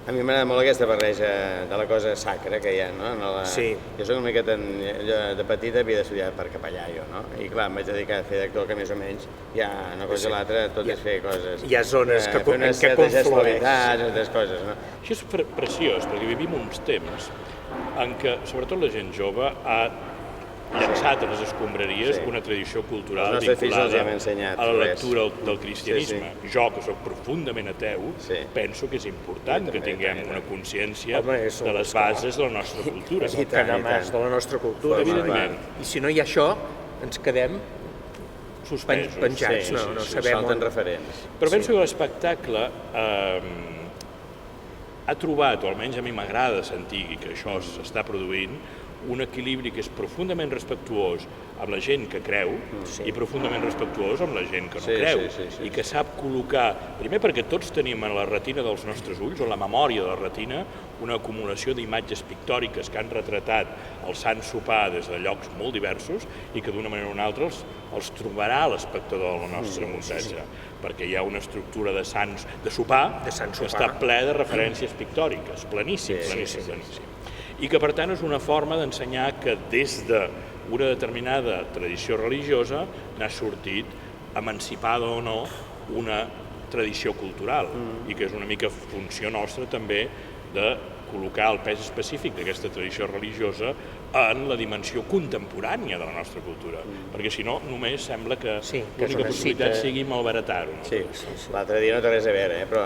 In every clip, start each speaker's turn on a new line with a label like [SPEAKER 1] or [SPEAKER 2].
[SPEAKER 1] A mi m'agrada molt aquesta barreja de la cosa sacra que hi ha, no?
[SPEAKER 2] Sí.
[SPEAKER 1] Jo soc una miqueta, de petit havia d'estudiar per capellà, jo, no? I clar, em vaig dedicar a fer d'actor, que més o menys hi ha una cosa i l'altra, tot és fer coses.
[SPEAKER 2] Hi ha zones en què conflueix.
[SPEAKER 1] Certes coses, no?
[SPEAKER 3] Això és preciós, perquè vivim uns temps en què, sobretot la gent jove, ha llançat a les escombraries una tradició cultural vinculada a la lectura del cristianisme. Jo, que soc profundament ateu, penso que és important que tinguem una consciència de les bases de la nostra cultura.
[SPEAKER 2] És el canamàs de la nostra cultura.
[SPEAKER 3] Evidentment.
[SPEAKER 2] I si no hi ha això, ens quedem
[SPEAKER 3] suspesos.
[SPEAKER 2] Penjats, no sabem on.
[SPEAKER 1] Falten referents.
[SPEAKER 3] Però penso que l'espectacle ha trobat, o almenys a mi m'agrada sentir que això s'està produint, un equilibri que és profundament respectuós amb la gent que creu i profundament respectuós amb la gent que no creu i que sap col·locar, primer perquè tots tenim a la retina dels nostres ulls o la memòria de la retina una acumulació d'imatges pictòriques que han retratat el Sant Sopar des de llocs molt diversos i que d'una manera o una altra els trobarà l'espectador de la nostra muntatge, perquè hi ha una estructura de sopar que està ple de referències pictòriques, planíssim. I que, per tant, és una forma d'ensenyar que des d'una determinada tradició religiosa n'ha sortit, emancipada o no, una tradició cultural i que és una mica funció nostra també de col·locar el pes específic d'aquesta tradició religiosa en la dimensió contemporània de la nostra cultura, perquè si no només sembla que l'única possibilitat sigui malbaratar-ho.
[SPEAKER 1] L'altre dia no té res a veure, però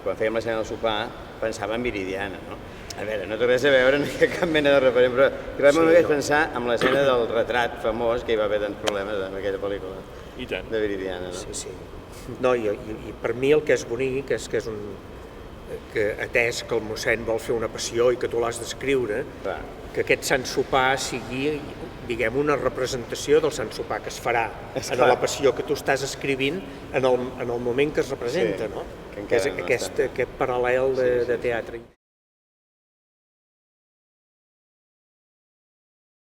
[SPEAKER 1] quan fèiem l'escena del sopar pensava en Viridiana, no? A veure, no té res a veure, no hi ha cap mena de referent, però realment m'ho vaig pensar amb l'escena del retrat famós, que hi va haver tants problemes en aquella pel·lícula de Viridiana.
[SPEAKER 2] No, i per mi el que és bonic és que és un... que atès que el mossèn vol fer una passió i que tu l'has d'escriure, que aquest Sant Sopar sigui, diguem, una representació del Sant Sopar que es farà en la passió que tu estàs escrivint en el moment que es representa, no? Que és aquest paral·lel de teatre.